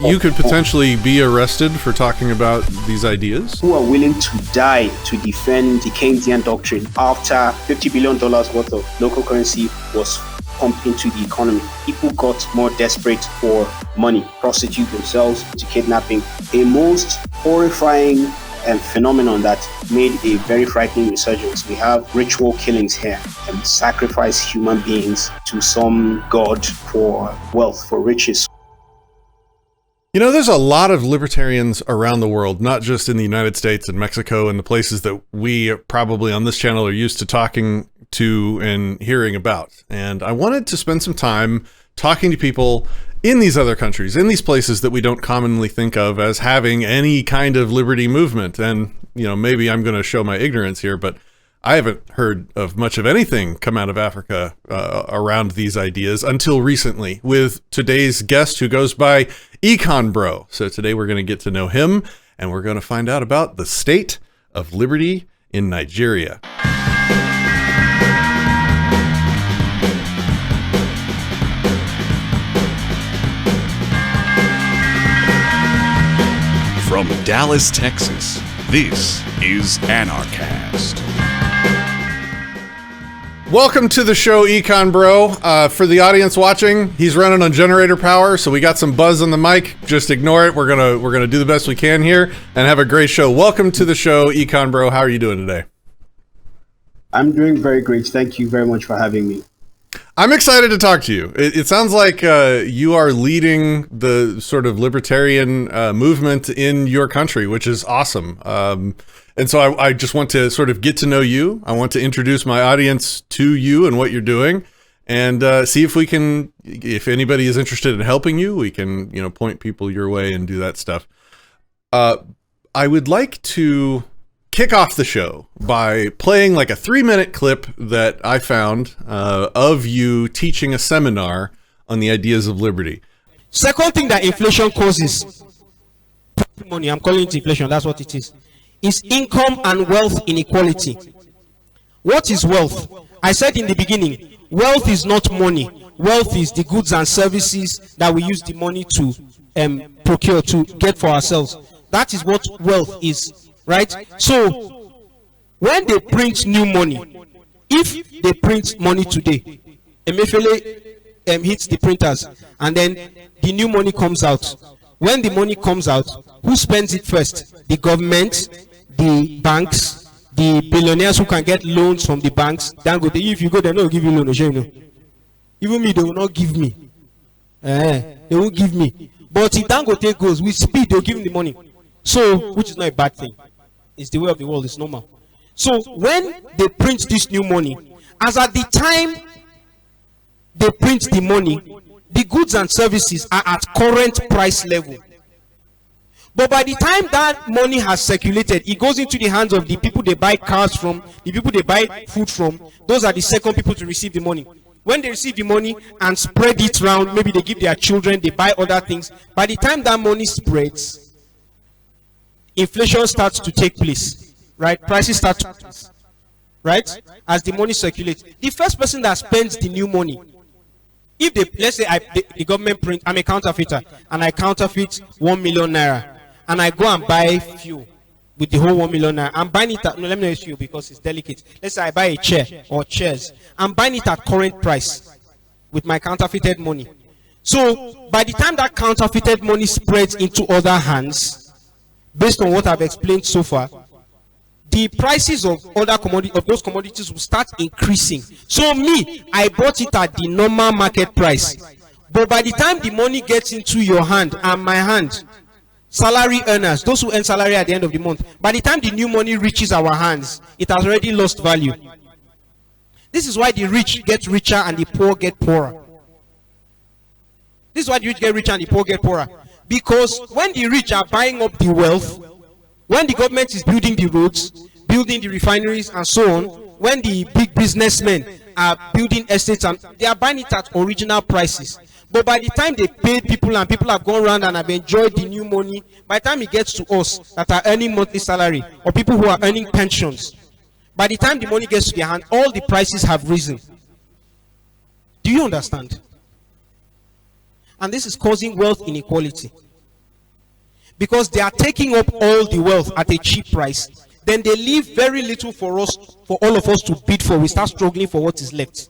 You could potentially be arrested for talking about these ideas. Who are willing to die to defend the Keynesian doctrine after $50 billion worth of local currency was pumped into the economy. People got more desperate for money, prostitute themselves to kidnapping. A most horrifying phenomenon that made a very frightening resurgence. We have ritual killings here and sacrifice human beings to some god for wealth, for riches. You know, there's a lot of libertarians around the world, not just in the United States and Mexico and the places that we probably on this channel are used to talking to and hearing about. And I wanted to spend some time talking to people in these other countries, in these places that we don't commonly think of as having any kind of liberty movement. And, you know, maybe I'm going to show my ignorance here, but I haven't heard of much of anything come out of Africa around these ideas until recently with today's guest who goes by Econ Bro. So today we're going to get to know him and we're going to find out about the state of liberty in Nigeria. From Dallas, Texas, this is Anarchast. Welcome to the show, Econ Bro. For the audience watching, he's running on generator power, so we got some buzz on the mic. Just ignore it. We're gonna do the best we can here and have a great show. Welcome to the show, Econ Bro. How are you doing today? I'm doing very great. Thank you very much for having me. I'm excited to talk to you. It sounds like you are leading the sort of libertarian movement in your country, which is awesome. And so I just want to sort of get to know you. I want to introduce my audience to you and what you're doing, and see if we can, if anybody is interested in helping you, we can, you know, point people your way and do that stuff. I would like to kick off the show by playing like a 3-minute clip that I found of you teaching a seminar on the ideas of liberty. Second thing that inflation causes, money, I'm calling it inflation, that's what it is income and wealth inequality. What is wealth? I said in the beginning, wealth is not money. Wealth is the goods and services that we use the money to procure, to get for ourselves. That is what wealth is, right? So when they print new money, if they print money today, Emefiele hits the printers and then the new money comes out. When the money comes out, who spends it first? The government, the banks, the billionaires who can get loans from the banks. If you go, they don't give you loan. Even me, they will not give me. They won't give me. But if Dangote goes with speed, they'll give him the money. So, which is not a bad thing. It's the way of the world. It's normal. So when they print this new money, as at the time they print the money, the goods and services are at current price level. But by the time that money has circulated, it goes into the hands of the people they buy cars from, the people they buy food from. Those are the second people to receive the money. When they receive the money and spread it around, maybe they give their children, they buy other things. By the time that money spreads, inflation starts to take place, right? Prices start to increase, right? As the money circulates. The first person that spends the new money, if they, let's say the government print, I'm a counterfeiter, and I counterfeit 1 million naira, and I go and buy fuel with the whole 1 million naira. I'm buying it at, no, let me not use fuel because it's delicate. Let's say I buy a chair or chairs. I'm buying it at current price with my counterfeited money. So by the time that counterfeited money spreads into other hands, based on what I've explained so far, the prices of other commodities, of those commodities, will start increasing. So me, I bought it at the normal market price. But by the time the money gets into your hand and my hand, salary earners, those who earn salary at the end of the month, by the time the new money reaches our hands, it has already lost value. This is why the rich get richer and the poor get poorer. This is why the rich get richer and the poor get poorer. Because when the rich are buying up the wealth, when the government is building the roads, building the refineries and so on, when the big businessmen are building estates, and they are buying it at original prices. But by the time they pay people and people have gone around and have enjoyed the new money, by the time it gets to us that are earning monthly salary or people who are earning pensions, by the time the money gets to their hand, all the prices have risen. Do you understand? And this is causing wealth inequality. because they are taking up all the wealth at a cheap price. Then they leave very little for us, for all of us to bid for. We start struggling for what is left,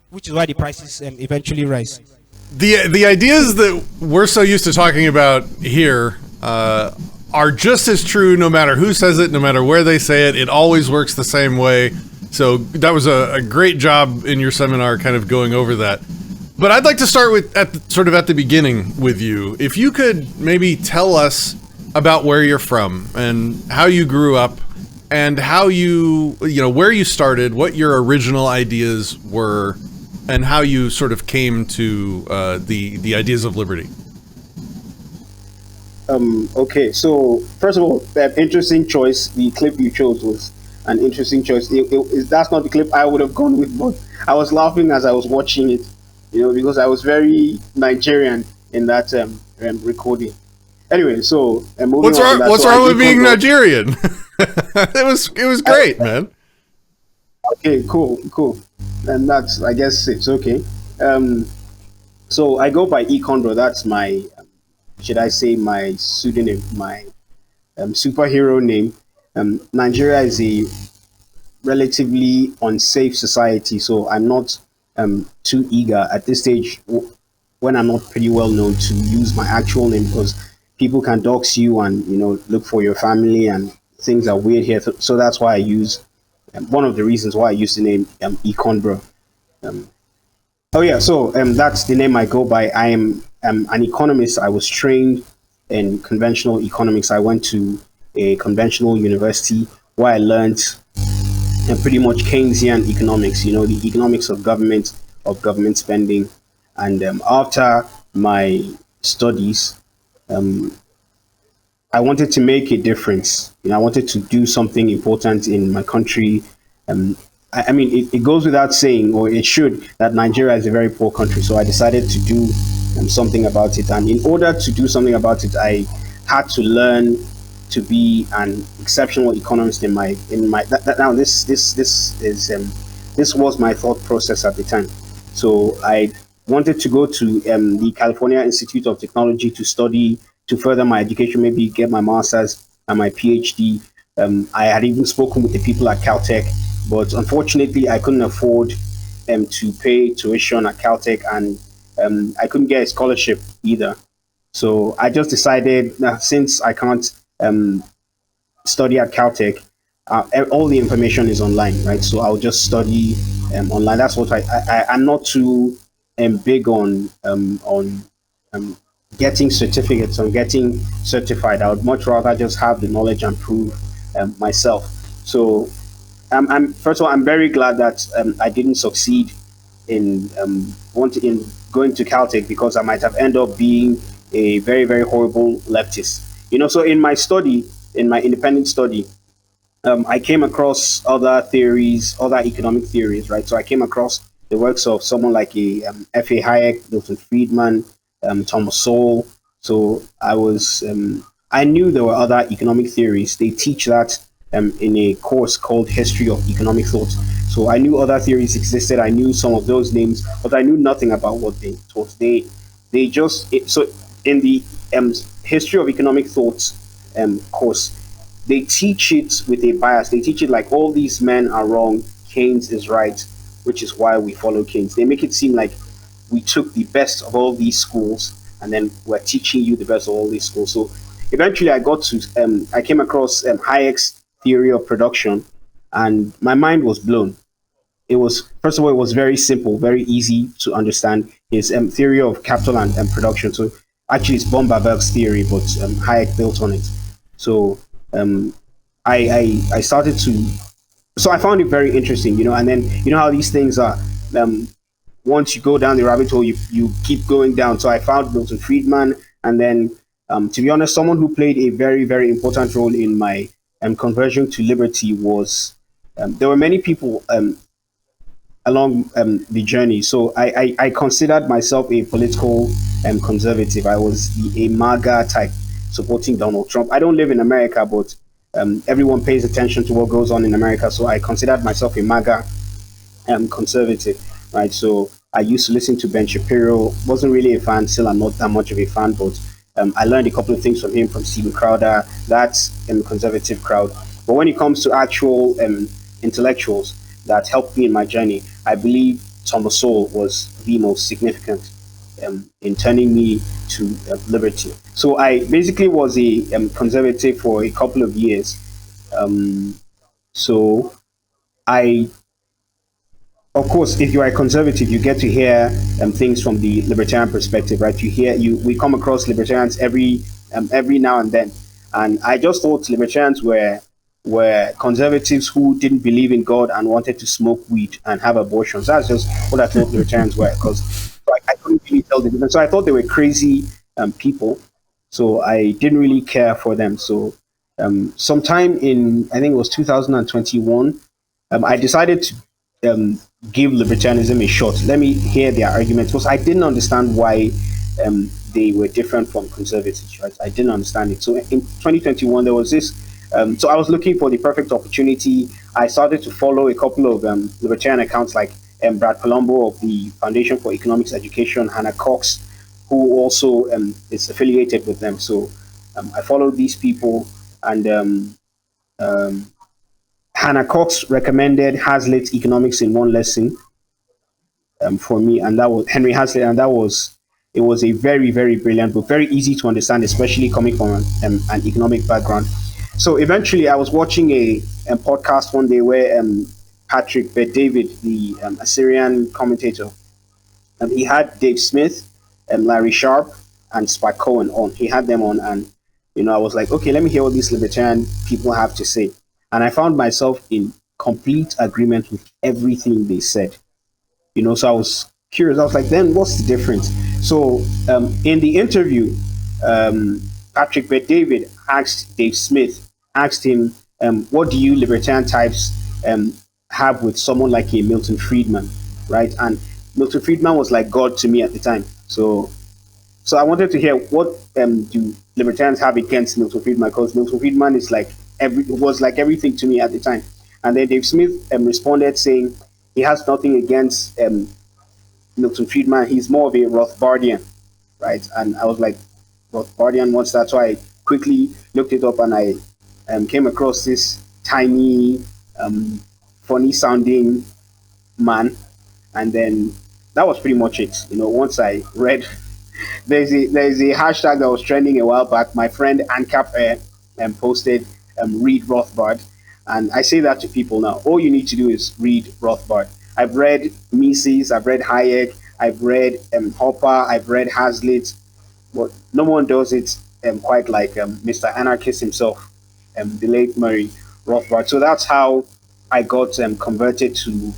which is why the prices eventually rise. The ideas that we're so used to talking about here are just as true no matter who says it, no matter where they say it. It always works the same way. So that was a great job in your seminar kind of going over that. But I'd like to start with at the beginning with you. If you could maybe tell us about where you're from and how you grew up and how where you started, what your original ideas were, and how you sort of came to the ideas of liberty. Okay, so first of all, interesting choice. The clip you chose was an interesting choice. That's not the clip I would have gone with, but I was laughing as I was watching it, because I was very Nigerian in that recording. Anyway, so what's wrong with being Nigerian? It was great, man. Okay, cool. And that's, I guess it's okay. So I go by Econ Bro. That's my, should I say, my pseudonym, my superhero name. Nigeria is a relatively unsafe society, so I'm not too eager at this stage, when I'm not pretty well known, to use my actual name, because people can dox you and look for your family, and things are weird here. So that's why I use one of the reasons why I use the name Econ Bro. So that's the name I go by. I am an economist. I was trained in conventional economics. I went to a conventional university where I learned pretty much Keynesian economics, the economics of government spending. And after my studies, I wanted to make a difference. I wanted to do something important in my country. I mean, it goes without saying, or it should, that Nigeria is a very poor country. So I decided to do something about it. And in order to do something about it, I had to learn to be an exceptional economist in my now this was my thought process at the time. So I wanted to go to the California Institute of Technology to further my education, maybe get my master's and my PhD. I had even spoken with the people at Caltech, but unfortunately I couldn't afford to pay tuition at Caltech, and I couldn't get a scholarship either. So I just decided, since I can't study at Caltech, all the information is online, right? So I'll just study online. That's what I'm not too big on getting certificates, on getting certified. I would much rather just have the knowledge and prove myself. So first of all, I'm very glad that I didn't succeed in going to Caltech, because I might have ended up being a very, very horrible leftist. So in my study, in my independent study, I came across other theories, other economic theories, right? So I came across the works of someone like F.A. Hayek, Milton Friedman, Thomas Sowell. So I knew there were other economic theories. They teach that in a course called History of Economic Thought. So I knew other theories existed. I knew some of those names, but I knew nothing about what they taught. So in the History of Economic Thought course, they teach it with a bias. They teach it like all these men are wrong, Keynes is right, which is why we follow Keynes. They make it seem like we took the best of all these schools and then we're teaching you the best of all these schools. So eventually I came across Hayek's theory of production, and my mind was blown. First of all, it was very simple, very easy to understand. His theory of capital and production. So actually it's von Baberg's theory, but Hayek built on it. So I started to, so I found it very interesting, and then how these things are. Once you go down the rabbit hole, you keep going down. So I found Milton Friedman, and then to be honest, someone who played a very, very important role in my conversion to liberty was, there were many people along the journey. So I considered myself a political conservative. I was a MAGA type, supporting Donald Trump. I don't live in America, but everyone pays attention to what goes on in America. So I considered myself a MAGA conservative, right? So I used to listen to Ben Shapiro. Wasn't really a fan. Still, I'm not that much of a fan, but I learned a couple of things from him, from Stephen Crowder. That's in the conservative crowd. But when it comes to actual intellectuals that helped me in my journey, I believe Thomas Sowell was the most significant in turning me to liberty. So I basically was a conservative for a couple of years. So I, of course, if you are a conservative, you get to hear things from the libertarian perspective, right? We come across libertarians every now and then, and I just thought libertarians were conservatives who didn't believe in God and wanted to smoke weed and have abortions. That's just what I thought libertarians were, because I couldn't really tell the difference. So I thought they were crazy people. So I didn't really care for them. So sometime in, I think it was 2021, I decided to give libertarianism a shot. Let me hear their arguments, because I didn't understand why they were different from conservatives, right? I didn't understand it. So in 2021, there was this. So I was looking for the perfect opportunity. I started to follow a couple of libertarian accounts like Brad Palumbo of the Foundation for Economics Education, Hannah Cox, who also is affiliated with them. So I followed these people, and Hannah Cox recommended Hazlitt's Economics in One Lesson for me, and that was Henry Hazlitt, and it was a very, very brilliant book, very easy to understand, especially coming from an economic background. So eventually I was watching a podcast one day where Patrick Bet-David, the Assyrian commentator, he had Dave Smith, Larry Sharp, and Spike Cohen on. He had them on, and I was like, okay, let me hear what these libertarian people have to say. And I found myself in complete agreement with everything they said. So I was curious. I was like, then what's the difference? So in the interview, Patrick Bet-David asked him, what do you libertarian types have with someone like a Milton Friedman, right? And Milton Friedman was like God to me at the time. So I wanted to hear what do libertarians have against Milton Friedman, because Milton Friedman is was like everything to me at the time. And then Dave Smith responded saying he has nothing against Milton Friedman. He's more of a Rothbardian, right? And I was like, Rothbardian, what's that? So I quickly looked it up, and I came across this tiny, funny sounding man. And then that was pretty much it. Once I read, there's a hashtag that was trending a while back. My friend Ancap posted read Rothbard. And I say that to people now. All you need to do is read Rothbard. I've read Mises, I've read Hayek, I've read Hopper, I've read Hazlitt, but no one does it quite like Mr. Anarchist himself, the late Murray Rothbard. So that's how I got converted to,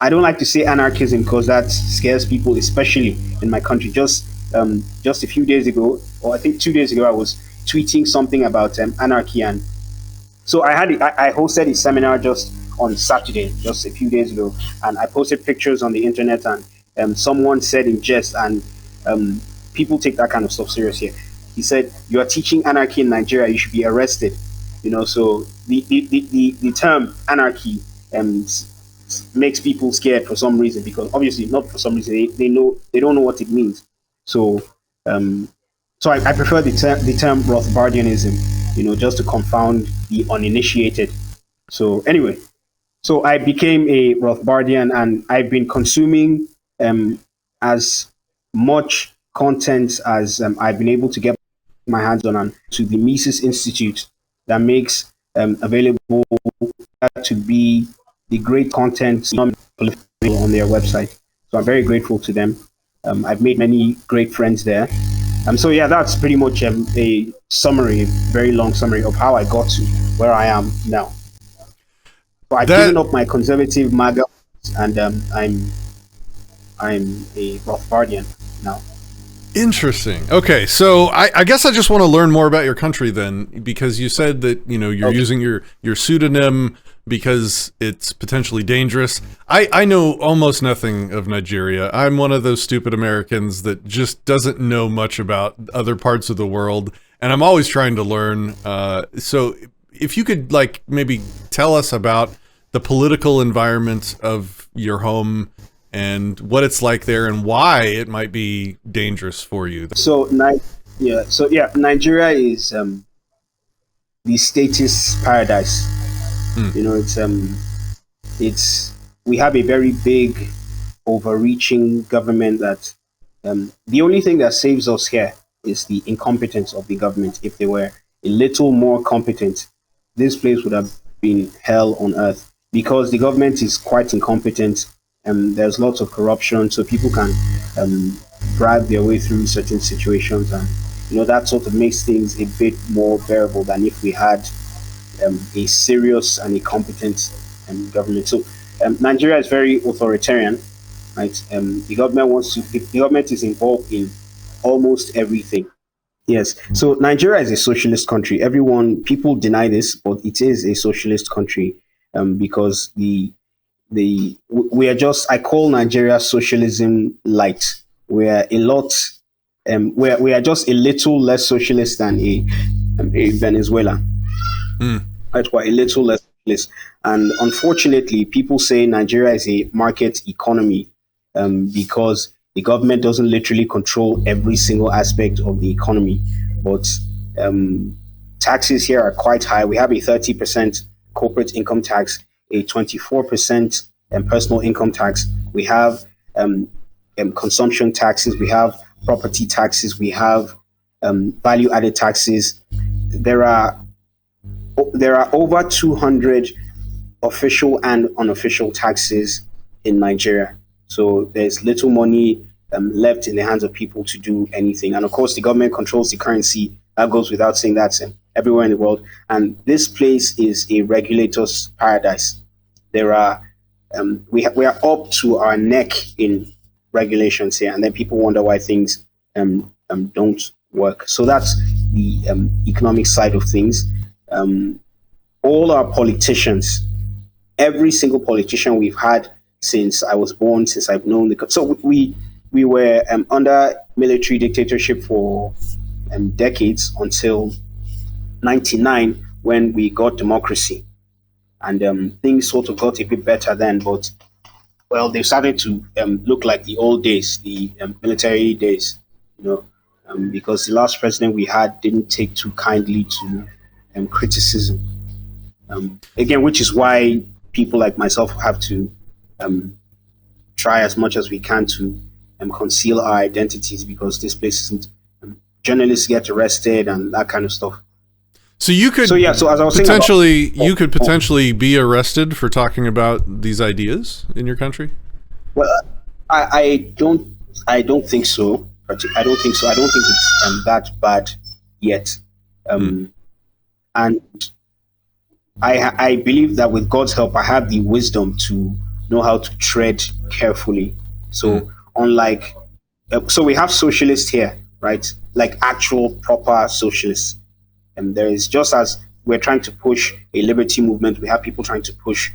I don't like to say anarchism because that scares people, especially in my country. Just a few days ago, or I think 2 days ago, I was tweeting something about anarchy, and so I hosted a seminar just on Saturday, just a few days ago, and I posted pictures on the internet, and someone said in jest, and people take that kind of stuff serious here. He said, "You are teaching anarchy in Nigeria, you should be arrested." So the term anarchy makes people scared for some reason, because obviously not for some reason, they don't know what it means. So I prefer the term Rothbardianism, just to confound the uninitiated. So anyway, so I became a Rothbardian, and I've been consuming as much content as I've been able to get my hands on, and to the Mises Institute that makes available to be the great content on their website. So I'm very grateful to them. I've made many great friends there. So yeah, that's pretty much a summary, a very long summary of how I got to where I am now. So I've given up my conservative MAGA, and I'm a Rothbardian now. Interesting. Okay, so I guess I just want to learn more about your country then, because you said that you're using your pseudonym because it's potentially dangerous. I know almost nothing of Nigeria. I'm one of those stupid Americans that just doesn't know much about other parts of the world, and I'm always trying to learn. So if you could maybe tell us about the political environment of your home and what it's like there and why it might be dangerous for you. So Yeah. So yeah, Nigeria is the statist paradise. You know, it's we have a very big, overreaching government that the only thing that saves us here is the incompetence of the government. If they were a little more competent, this place would have been hell on earth because the government is quite incompetent. There's lots of corruption, so people can bribe their way through certain situations, and that sort of makes things a bit more bearable than if we had a serious and a competent government. So Nigeria is very authoritarian, right? The government is involved in almost everything. Yes. So Nigeria is a socialist country. People deny this, but it is a socialist country because we are just, I call Nigeria socialism light. We're a lot, we are just a little less socialist than a Venezuela. Right, quite a little less socialist. And unfortunately, people say Nigeria is a market economy because the government doesn't literally control every single aspect of the economy. But taxes here are quite high. We have a 30% corporate income tax, a 24% personal income tax. We have consumption taxes. We have property taxes. We have value-added taxes. There are over 200 official and unofficial taxes in Nigeria. So there's little money left in the hands of people to do anything. And of course, the government controls the currency. That goes without saying. That's everywhere in the world. And this place is a regulator's paradise. There are we are up to our neck in regulations here, and then people wonder why things don't work. So that's the economic side of things. All our politicians, every single politician we've had since I was born, since I've known so we were under military dictatorship for decades until 99 when we got democracy, and things sort of got a bit better then. But well, they started to look like the old days, the military days, because the last president we had didn't take too kindly to criticism. Again, which is why people like myself have to try as much as we can to conceal our identities, because this place isn't. Journalists get arrested and that kind of stuff. So you could, so as I was you could potentially be arrested for talking about these ideas in your country. Well, I don't think so. I don't think so. I don't think it's that bad yet. And I believe that with God's help, I have the wisdom to know how to tread carefully. So unlike, so we have socialists here, right? Like actual proper socialists. And there is, just as we're trying to push a liberty movement, we have people trying to push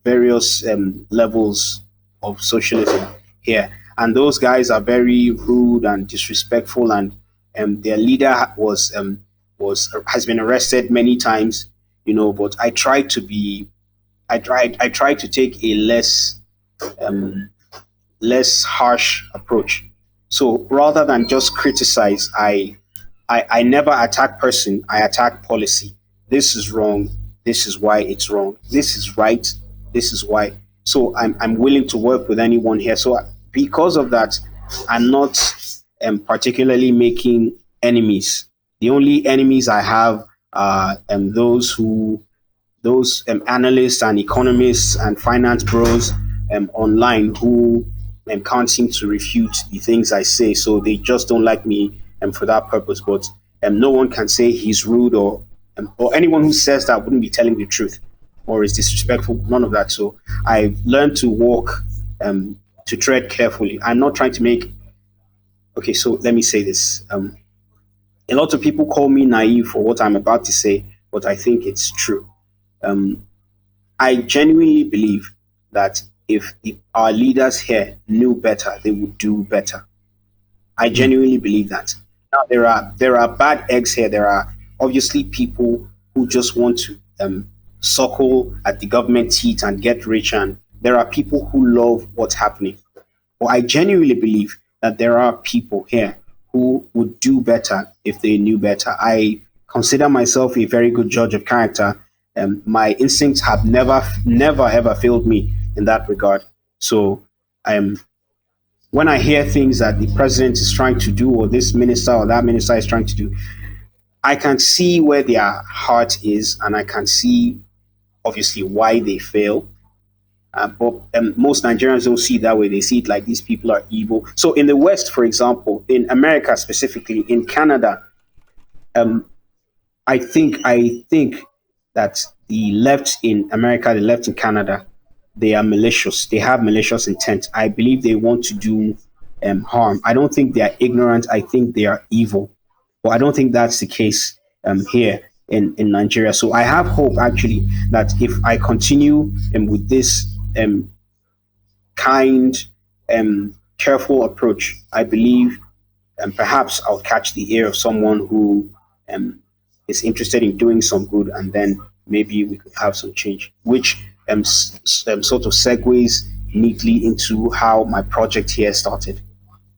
various levels of socialism here. And those guys are very rude and disrespectful, and their leader has been arrested many times. But I try to take a less harsh approach. So rather than just criticize, I never attack person. I attack policy. This is wrong. This is why it's wrong. This is right. This is why. So I'm willing to work with anyone here. So because of that, I'm not particularly making enemies. The only enemies I have are those analysts and economists and finance bros online who can't seem to refute the things I say. So they just don't like me for that purpose. But no one can say he's rude, or anyone who says that wouldn't be telling the truth or is disrespectful. None of that. So I've learned to walk, to tread carefully. I'm not trying to make. Okay, so let me say this. A lot of people call me naive for what I'm about to say, but I think it's true. I genuinely believe that if our leaders here knew better, they would do better. I genuinely believe that. Now, there are bad eggs here. There are obviously people who just want to suckle at the government teat and get rich, and there are people who love what's happening. But I genuinely believe that there are people here who would do better if they knew better. I consider myself a very good judge of character. My instincts have never ever failed me in that regard. So when I hear things that the president is trying to do, or this minister or that minister is trying to do, I can see where their heart is, and I can see obviously why they fail. But most Nigerians don't see it that way. They see it like these people are evil. So in the West, for example, in America specifically, in Canada, I think that the left in America, the left in Canada, they are malicious. They have malicious intent. I believe they want to do harm. I don't think they are ignorant. I think they are evil. But I don't think that's the case here in Nigeria. So I have hope, actually, that if I continue with this kind, careful approach, I believe perhaps I'll catch the ear of someone who is interested in doing some good, and then maybe we could have some change, which sort of segues neatly into how my project here started.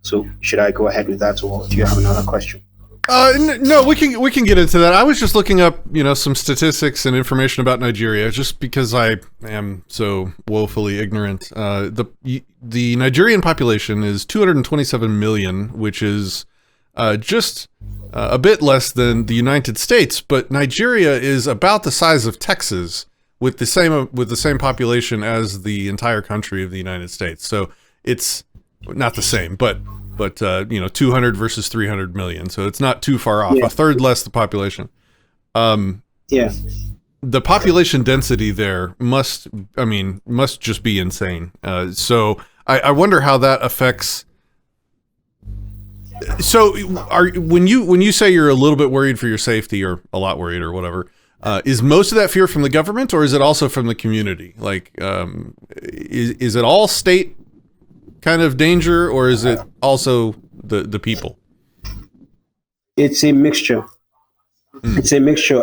So should I go ahead with that, or do you have another question? No, we can get into that. I was just looking up, some statistics and information about Nigeria, just because I am so woefully ignorant. The Nigerian population is 227 million, which is just a bit less than the United States, but Nigeria is about the size of Texas, with the same population as the entire country of the United States. So it's not the same, but 200 versus 300 million. So it's not too far off. Yeah. A third less the population. Yeah. The population density there must just be insane. So I wonder how that affects. So when you say you're a little bit worried for your safety, or a lot worried, or whatever, is most of that fear from the government, or is it also from the community? Like, is it all state kind of danger, or is it also the people? It's a mixture. It's a mixture.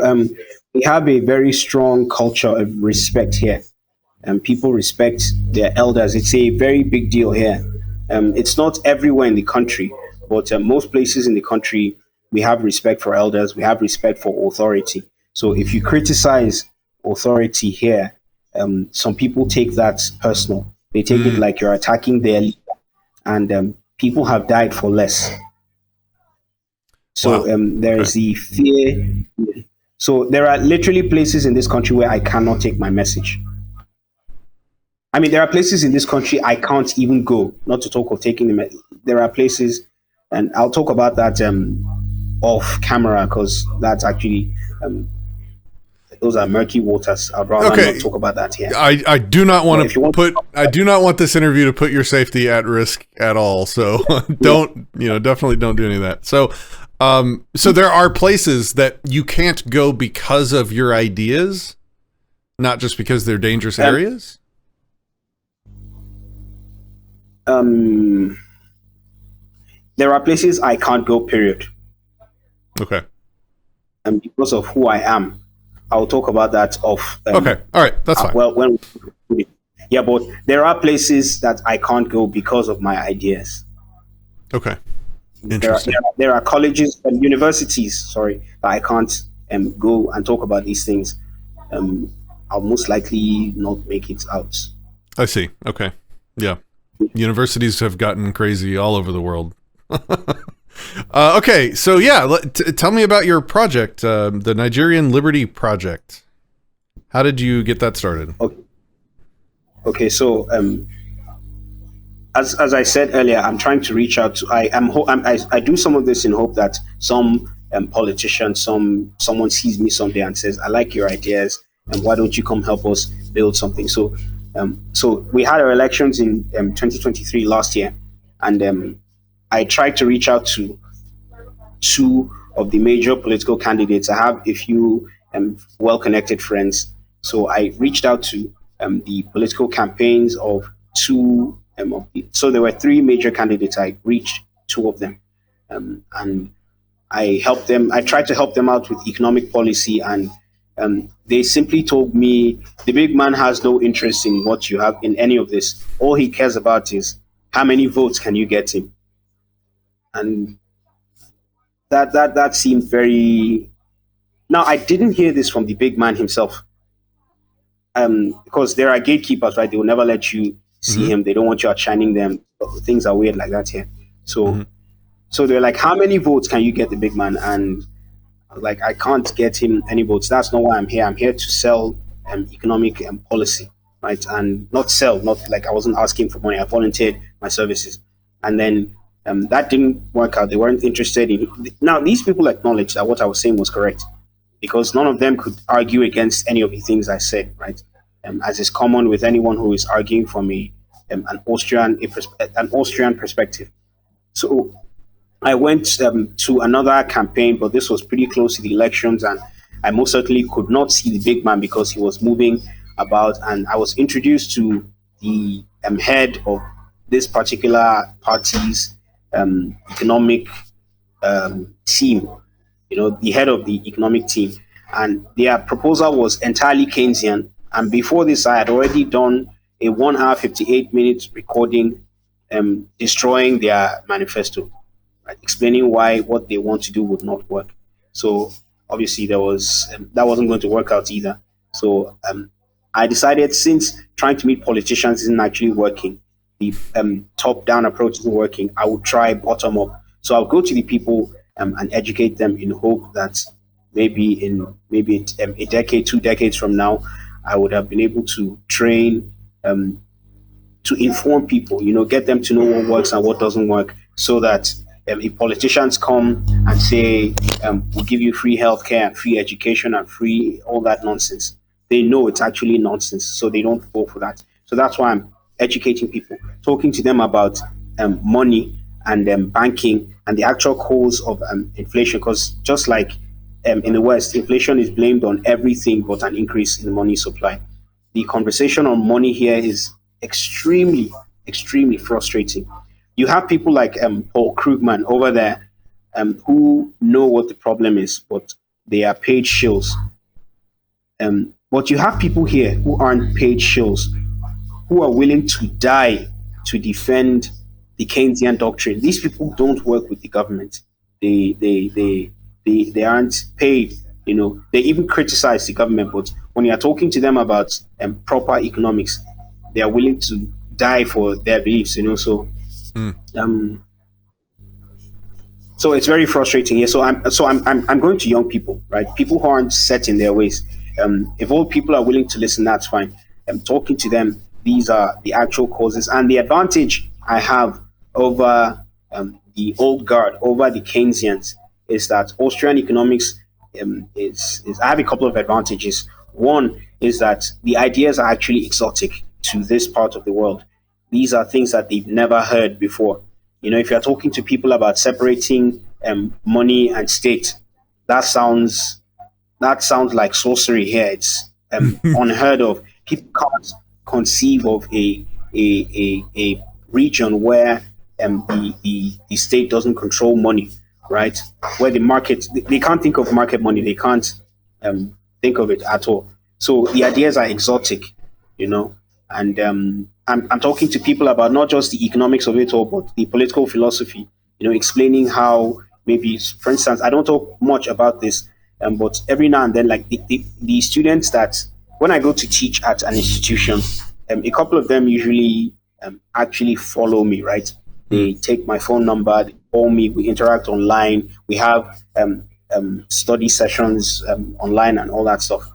We have a very strong culture of respect here, and people respect their elders. It's a very big deal here. It's not everywhere in the country, but most places in the country, we have respect for elders. We have respect for authority. So if you criticize authority here, some people take that personal. They take it like you're attacking their leader, and people have died for less. So there is the fear. So there are literally places in this country where I cannot take my message. I mean, there are places in this country I can't even go, not to talk of taking the message. There are places, and I'll talk about that off camera, because that's actually... those are murky waters. I'd rather not talk about that here. I do not want to I do not want this interview to put your safety at risk at all. So definitely don't do any of that. So, so there are places that you can't go because of your ideas, not just because they're dangerous areas. There are places I can't go, period. Okay. And because of who I am. I'll talk about that off. Okay. All right. That's fine. Well, but there are places that I can't go because of my ideas. Okay. Interesting. There are colleges and universities, that I can't go and talk about these things. I'll most likely not make it out. I see. Okay. Yeah. Universities have gotten crazy all over the world. Okay, so yeah, tell me about your project, the Nigerian Liberty Project. How did you get that started? Okay, so as I said earlier, I'm trying to reach out to. I do some of this in hope that some politician, someone sees me someday and says, "I like your ideas, and why don't you come help us build something?" So we had our elections in 2023 last year, and I tried to reach out to two of the major political candidates. I have a few well-connected friends. So I reached out to the political campaigns of two so there were three major candidates. I reached two of them. And I helped them. I tried to help them out with economic policy, and they simply told me, the big man has no interest in what you have in any of this. All he cares about is how many votes can you get him. And that seemed very. Now, I didn't hear this from the big man himself, because there are gatekeepers, right? They will never let you see him. They don't want you outshining them. Things are weird like that here. So, so they're like, how many votes can you get the big man? And I was like, I can't get him any votes. That's not why I'm here. I'm here to sell economic policy, right? And not sell, not like I wasn't asking for money. I volunteered my services. And then that didn't work out. They weren't interested in. Now, these people acknowledged that what I was saying was correct, because none of them could argue against any of the things I said, right? As is common with anyone who is arguing from an Austrian perspective. So I went to another campaign, but this was pretty close to the elections, and I most certainly could not see the big man because he was moving about. And I was introduced to the head of this particular party's economic team, the head of the economic team. And their proposal was entirely Keynesian. And before this, I had already done a 1 hour, 58 minutes recording destroying their manifesto, right? Explaining why what they want to do would not work. So obviously that wasn't going to work out either. So I decided, since trying to meet politicians isn't actually working, the top-down approach isn't working, I would try bottom-up. So I'll go to the people and educate them in hope that maybe in a decade, 2 decades from now, I would have been able to train, to inform people, get them to know what works and what doesn't work, so that if politicians come and say, we'll give you free healthcare and free education and free all that nonsense, they know it's actually nonsense, so they don't fall for that. So that's why I'm educating people, talking to them about money and banking and the actual cause of inflation, because just like in the West, inflation is blamed on everything but an increase in the money supply. The conversation on money here is extremely, extremely frustrating. You have people like Paul Krugman over there who know what the problem is, but they are paid shills. But you have people here who aren't paid shills, who are willing to die to defend the Keynesian doctrine. These people don't work with the government. They aren't paid. They even criticize the government, but when you are talking to them about proper economics, they are willing to die for their beliefs. So it's very frustrating here. So I'm going to young people, right? People who aren't set in their ways. If all people are willing to listen, that's fine. I'm talking to them. These are the actual causes, and the advantage I have over the old guard, over the Keynesians, is that Austrian economics is I have a couple of advantages. One is that the ideas are actually exotic to this part of the world. These are things that they've never heard before. If you're talking to people about separating money and state, that sounds like sorcery here. It's unheard of. People can't conceive of a region where the state doesn't control money, right? Where the market, they can't think of market money. They can't think of it at all. So the ideas are exotic, and I'm talking to people about not just the economics of it all, but the political philosophy, explaining how maybe, for instance, I don't talk much about this, but every now and then, like the students that, when I go to teach at an institution, a couple of them usually actually follow me, right? They take my phone number, they call me, we interact online, we have study sessions online and all that stuff.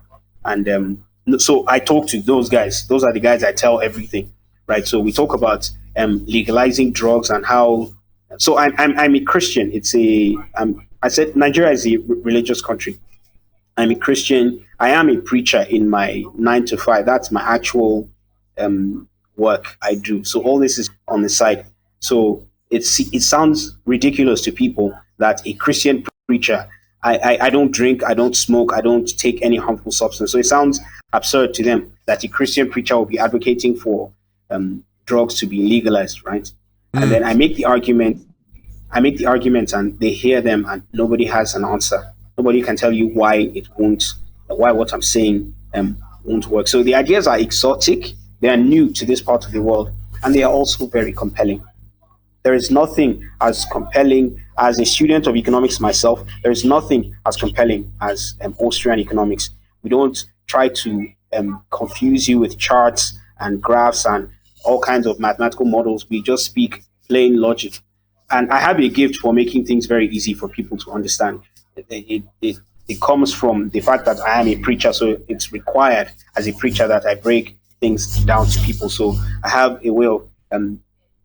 And so I talk to those guys. Those are the guys I tell everything, right? So we talk about legalizing drugs and how. So I'm a Christian. I said Nigeria is a religious country. I'm a Christian. I am a preacher in my 9 to 5. That's my actual work I do. So all this is on the side. So it sounds ridiculous to people that a Christian preacher, I don't drink, I don't smoke, I don't take any harmful substance. So it sounds absurd to them that a Christian preacher will be advocating for drugs to be legalized, right? And then I make the argument, and they hear them, and nobody has an answer. Nobody can tell you why what I'm saying won't work. So the ideas are exotic, they are new to this part of the world, and they are also very compelling. There is nothing as compelling as a student of economics myself, there is nothing as compelling as Austrian economics. We don't try to confuse you with charts and graphs and all kinds of mathematical models. We just speak plain logic. And I have a gift for making things very easy for people to understand. It comes from the fact that I am a preacher, so it's required as a preacher that I break things down to people. So I have a way of,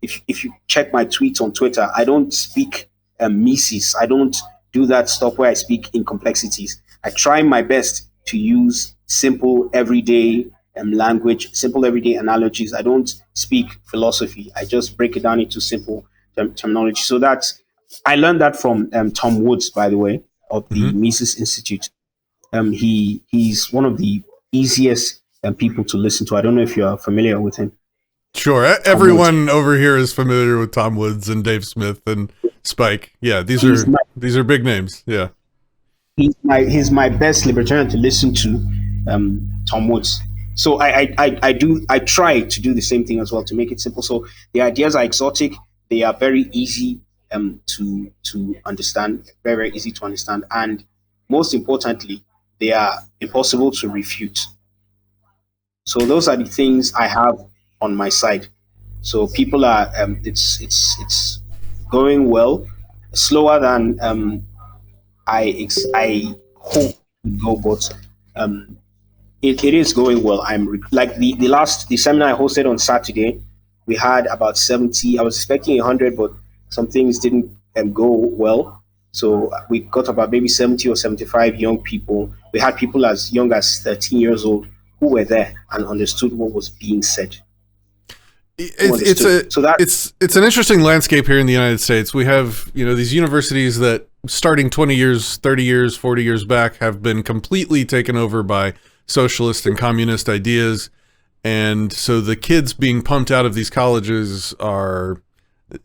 if you check my tweets on Twitter, I don't speak Mises. I don't do that stuff where I speak in complexities. I try my best to use simple, everyday language, simple, everyday analogies. I don't speak philosophy. I just break it down into simple terminology. So I learned that from Tom Woods, by the way, of the Mises Institute. He's one of the easiest people to listen to. I don't know if you're familiar with him. Sure. Everyone over here is familiar with Tom Woods and Dave Smith and Spike. Yeah, these are big names. Yeah. He's my best libertarian to listen to, Tom Woods. So I try to do the same thing as well to make it simple. So the ideas are exotic. They are very easy to understand, very, very easy to understand. And most importantly, they are impossible to refute. So those are the things I have on my side. So people are, it's going well, slower than I hope to go, but it is going well. Like the seminar I hosted on Saturday, we had about 70. I was expecting 100, but some things didn't go well. So we got about maybe 70 or 75 young people. We had people as young as 13 years old who were there and understood what was being said. It's an interesting landscape here in the United States. We have, these universities that starting 20 years, 30 years, 40 years back have been completely taken over by socialist and communist ideas. And so the kids being pumped out of these colleges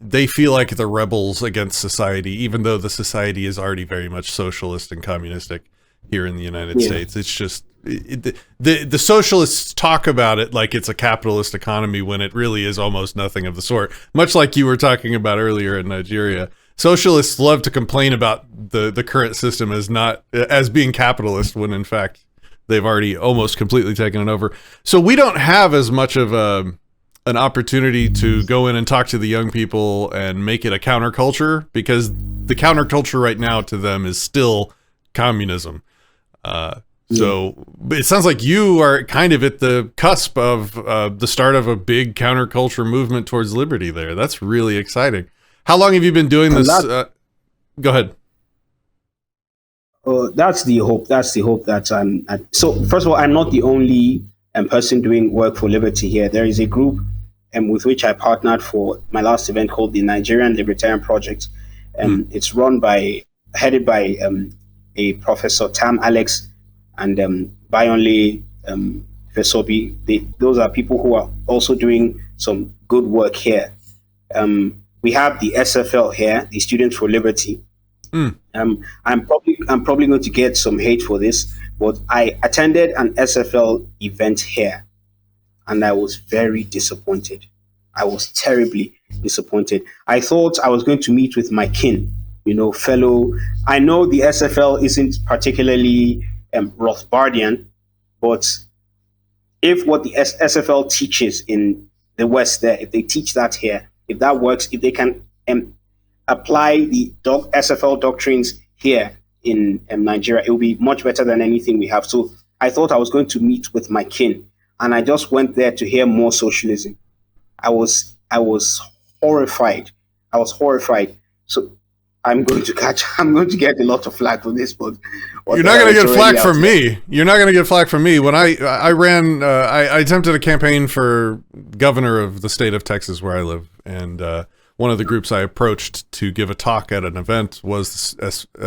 they feel like the rebels against society, even though the society is already very much socialist and communistic here in the United States. It's just the socialists talk about it like it's a capitalist economy when it really is almost nothing of the sort. Much like you were talking about earlier in Nigeria, socialists love to complain about the current system as being capitalist when in fact they've already almost completely taken it over. So we don't have as much of an opportunity to go in and talk to the young people and make it a counterculture, because the counterculture right now to them is still communism. So it sounds like you are kind of at the cusp of the start of a big counterculture movement towards liberty there. That's really exciting. How long have you been doing this? Go ahead. That's the hope. That's the hope that so first of all, I'm not the only person doing work for liberty here. There is a group with which I partnered for my last event called the Nigerian Liberty Project. It's headed by a Professor Tam Alex and Bayonle Fesobi. Those are people who are also doing some good work here. We have the SFL here, the Students for Liberty. I'm probably going to get some hate for this, but I attended an SFL event here, and I was very disappointed. I was terribly disappointed. I thought I was going to meet with my kin, fellow. I know the SFL isn't particularly Rothbardian, but if what the SFL teaches in the West there, if they teach that here, if that works, if they can apply the SFL doctrines here in Nigeria, it will be much better than anything we have. So I thought I was going to meet with my kin, and I just went there to hear more socialism. I was horrified. I was horrified. So I'm going to get a lot of flack for this, but you're not going to get flack from me. You're not going to get flack from me. When I ran, I attempted a campaign for governor of the state of Texas where I live, and one of the groups I approached to give a talk at an event was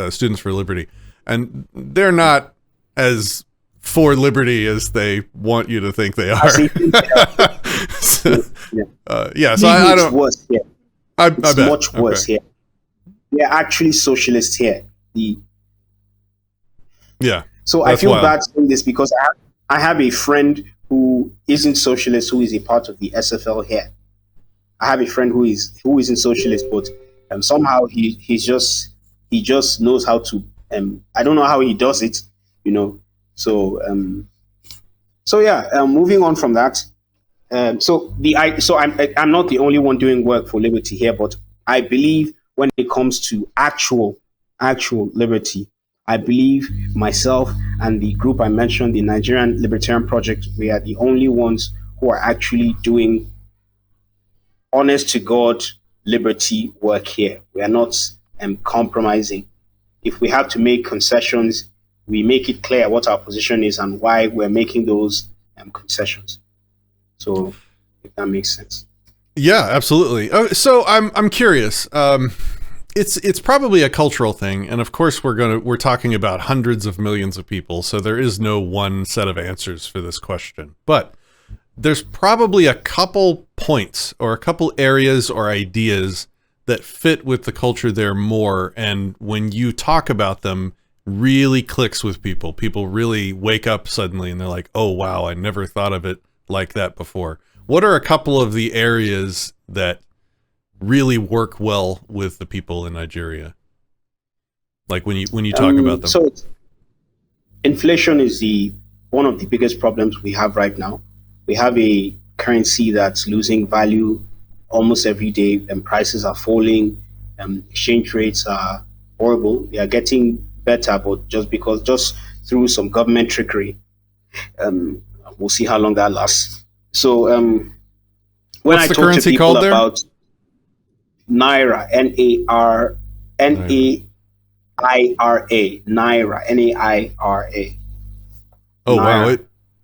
Students for Liberty, and they're not as for liberty as they want you to think they are. So I don't. Worse here. It's much worse here. They're actually socialists here. So I feel bad saying this because I have a friend who isn't socialist who is a part of the SFL here. I have a friend who isn't socialist, but Somehow he just knows how to. I don't know how he does it, you know. So moving on from that. I'm not the only one doing work for liberty here, but I believe when it comes to actual liberty, I believe myself and the group I mentioned, the Nigerian Libertarian Project, we are the only ones who are actually doing honest to God liberty work here. We are not compromising. If we have to make concessions, we make it clear what our position is and why we're making those concessions. So, if that makes sense. Yeah, absolutely. So I'm curious. It's probably a cultural thing, and of course we're talking about hundreds of millions of people, so there is no one set of answers for this question. But there's probably a couple points or a couple areas or ideas that fit with the culture there more, and when you talk about them, really clicks with people. People really wake up suddenly and they're like, "Oh wow, I never thought of it like that before." What are a couple of the areas that really work well with the people in Nigeria? Like when you talk about them. So inflation is one of the biggest problems we have right now. We have a currency that's losing value almost every day, and prices are falling. Exchange rates are horrible. They are getting better, but just through some government trickery. We'll see how long that lasts. So when What's I the talk currency to people called there? about Naira, Naira, Naira. Oh wow, Naira.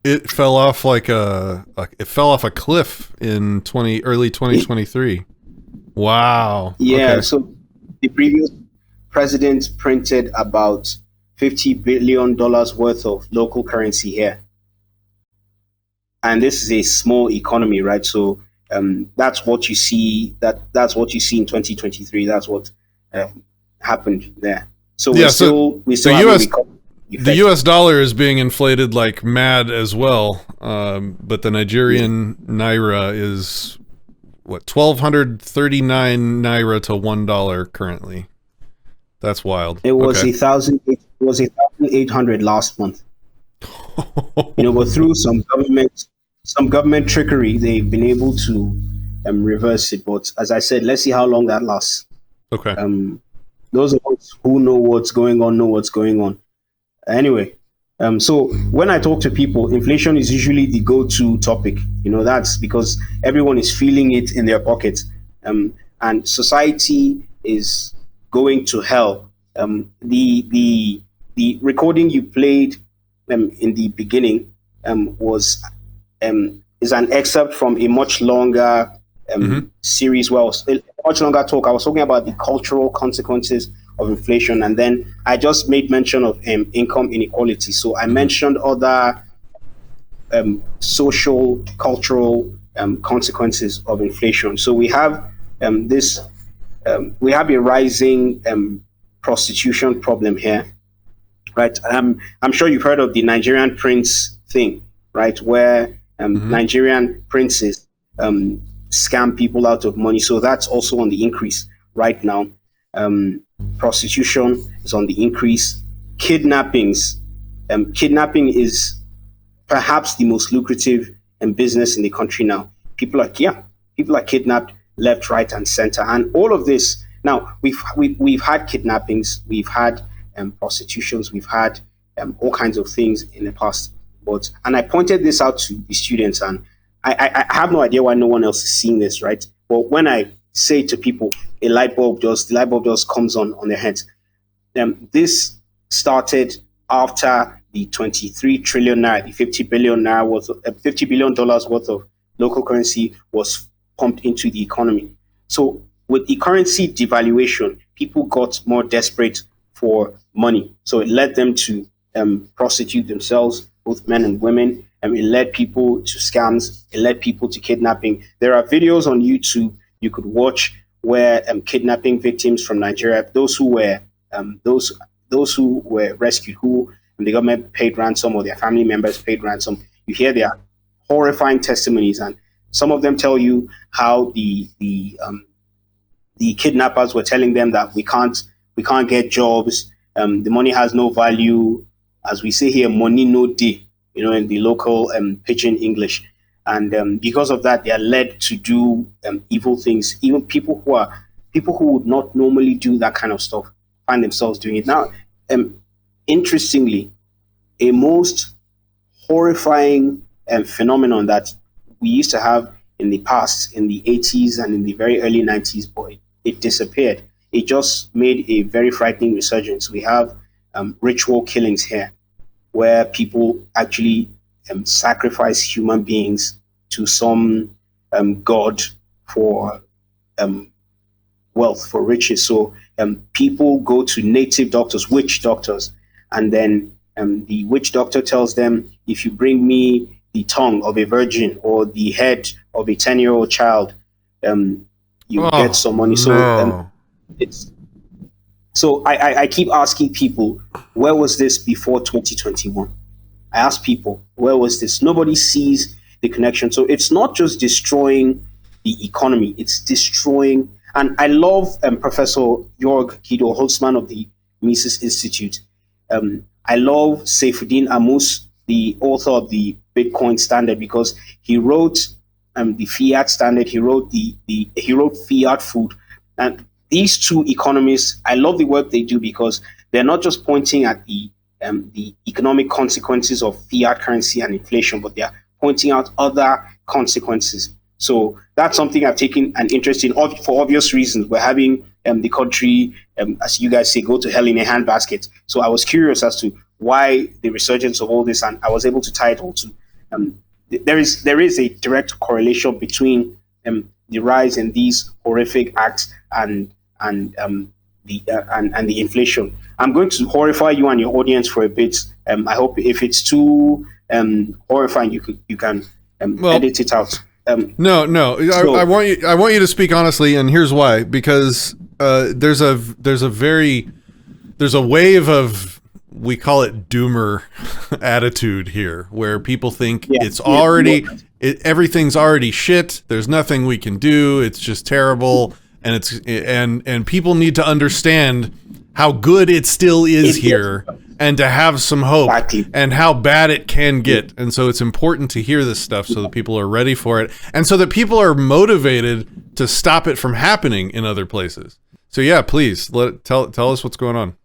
it fell off it fell off a cliff in early 2023. Wow. Yeah, Okay. so the previous president printed about $50 billion worth of local currency here. And this is a small economy, right? So that's what you see. That's what you see in 2023. That's what happened there. So we still the US dollar is being inflated like mad as well. But the Nigerian naira is what, 1,239 naira to $1 currently. That's wild. It was okay. 1,800 last month. But through some government trickery, they've been able to reverse it. But as I said, let's see how long that lasts. Okay. Those of us who know what's going on. Anyway, so when I talk to people, inflation is usually the go-to topic. That's because everyone is feeling it in their pockets, and society is going to hell. The recording you played in the beginning is an excerpt from a much longer series. Well, a much longer talk. I was talking about the cultural consequences of inflation, and then I just made mention of income inequality. So I mentioned other social, cultural consequences of inflation. So we have we have a rising prostitution problem here, right? I'm sure you've heard of the Nigerian prince thing, right? Where Nigerian princes scam people out of money. So that's also on the increase right now. Prostitution is on the increase. Kidnappings. Kidnapping is perhaps the most lucrative business in the country now. People are kidnapped left, right, and center. And all of this, now we've had kidnappings, we've had prostitutions, we've had all kinds of things in the past. And I pointed this out to the students, and I have no idea why no one else is seeing this, right? But when I say to people, the light bulb just comes on their heads. This started after the 23 trillion naira, the $50 billion worth of local currency was pumped into the economy. So with the currency devaluation, people got more desperate for money. So it led them to prostitute themselves, both men and women, and it led people to scams. It led people to kidnapping. There are videos on YouTube you could watch where kidnapping victims from Nigeria, those who were rescued, who the government paid ransom or their family members paid ransom, you hear their horrifying testimonies, and some of them tell you how the the kidnappers were telling them that we can't get jobs. The money has no value, as we say here, money no day, in the local pidgin English. And because of that, they are led to do evil things. Even people who would not normally do that kind of stuff find themselves doing it. Now, interestingly, a most horrifying phenomenon that we used to have in the past, in the 80s and in the very early 90s, but it disappeared. It just made a very frightening resurgence. We have ritual killings here, where people actually sacrifice human beings to some god for wealth, for riches. So people go to native doctors, witch doctors, and then the witch doctor tells them, if you bring me the tongue of a virgin or the head of a 10-year-old child, you get some money. No. So I keep asking people, where was this before 2021? I ask people, where was this? Nobody sees the connection. So it's not just destroying the economy, it's destroying. And I love Professor Jörg Guido Holzmann of the Mises Institute. I love Saifuddin Amus, the author of the Bitcoin Standard, because he wrote the Fiat Standard. He wrote he wrote Fiat Food. And these two economists, I love the work they do, because they're not just pointing at the economic consequences of fiat currency and inflation, but they're pointing out other consequences. So that's something I've taken an interest in for obvious reasons. We're having the country, as you guys say, go to hell in a handbasket. So I was curious as to why the resurgence of all this, and I was able to tie it all to there is a direct correlation between the rise in these horrific acts and the inflation. I'm going to horrify you and your audience for a bit. I hope if it's too horrifying, you can edit it out. No. So, I want you to speak honestly, and here's why. Because there's a wave of, we call it doomer attitude here, where people think everything's already shit. There's nothing we can do. It's just terrible, and people need to understand how good it still is here, and to have some hope, and how bad it can get. And so it's important to hear this stuff so that people are ready for it, and so that people are motivated to stop it from happening in other places. So yeah, please tell us what's going on.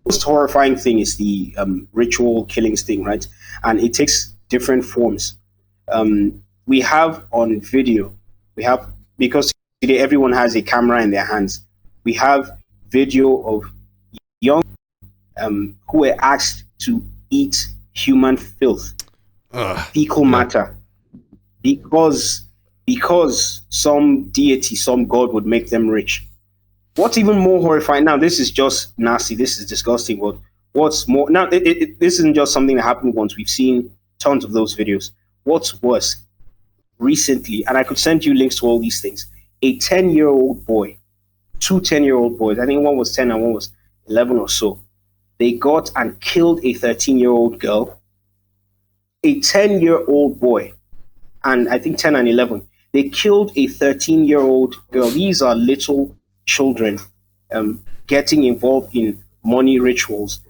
Most horrifying thing is the ritual killings thing, right? And it takes different forms. We have on video, because today everyone has a camera in their hands, we have video of young who were asked to eat human filth, fecal matter, because some deity, some god would make them rich. What's even more horrifying, now this is just nasty, this is disgusting, but what's more, now this isn't just something that happened once, we've seen tons of those videos. What's worse, recently, and I could send you links to all these things, a 10-year-old boy, two 10-year-old boys, I think one was 10 and one was 11 or so, they got and killed a 13-year-old girl, a 10-year-old boy, and I think 10 and 11, they killed a 13-year-old girl. These are little children getting involved in money rituals,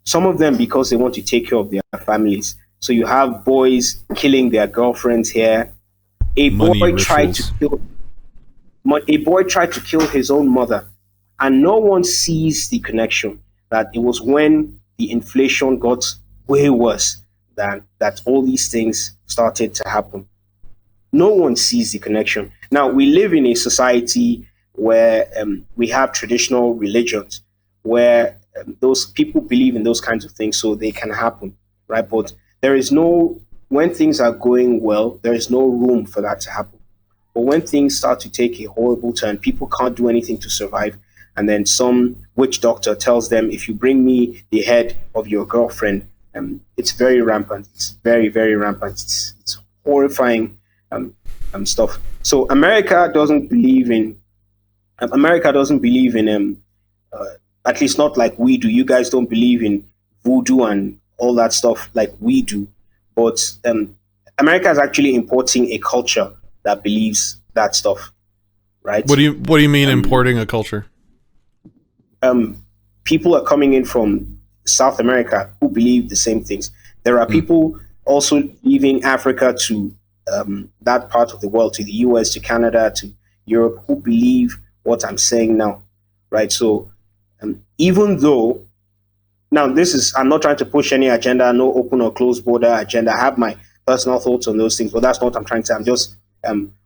some of them because they want to take care of their families. So you have boys killing their girlfriends here. A boy tried to kill his own mother, and no one sees the connection that it was when the inflation got way worse that all these things started to happen. No one sees the connection. Now, we live in a society where we have traditional religions where those people believe in those kinds of things so they can happen, right? But when things are going well, there is no room for that to happen. But when things start to take a horrible turn, people can't do anything to survive. And then some witch doctor tells them, if you bring me the head of your girlfriend, it's very rampant. It's very, very rampant. It's horrifying stuff. So America doesn't believe in, at least not like we do. You guys don't believe in voodoo and all that stuff like we do. But America is actually importing a culture that believes that stuff, right? What do you mean importing a culture? People are coming in from South America who believe the same things. There are people also leaving Africa to that part of the world, to the US, to Canada, to Europe, who believe what I'm saying now, right? So even though, now I'm not trying to push any agenda, no open or closed border agenda. I have my personal thoughts on those things, but that's not what I'm trying to say. I'm just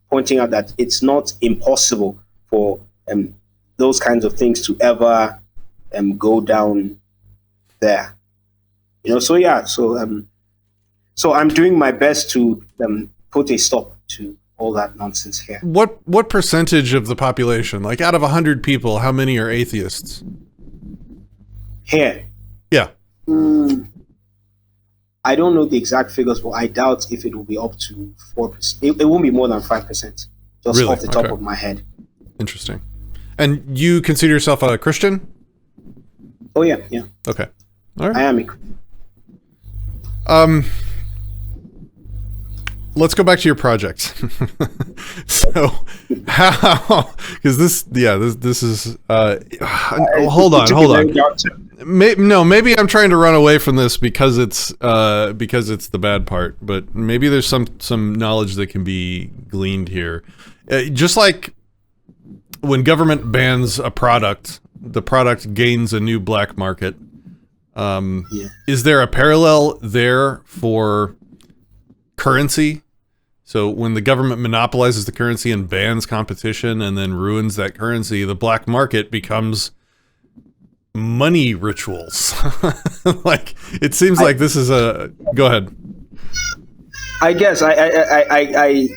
pointing out that it's not impossible for those kinds of things to ever go down there. So I'm doing my best to put a stop to all that nonsense here. What percentage of the population, like out of 100 people, how many are atheists? Here? Yeah. I don't know the exact figures, but I doubt if it will be up to 4%. It won't be more than 5%, just really? Off the top of my head. Interesting. And you consider yourself a Christian? Oh, yeah. Okay. All right. I am a Christian. Let's go back to your project. So how, because this is, hold on. Maybe I'm trying to run away from this because it's the bad part, but maybe there's some knowledge that can be gleaned here. Just like when government bans a product, the product gains a new black market. Is there a parallel there for currency? So when the government monopolizes the currency and bans competition and then ruins that currency, the black market becomes money rituals. Like, it seems like this is a... Go ahead. I guess I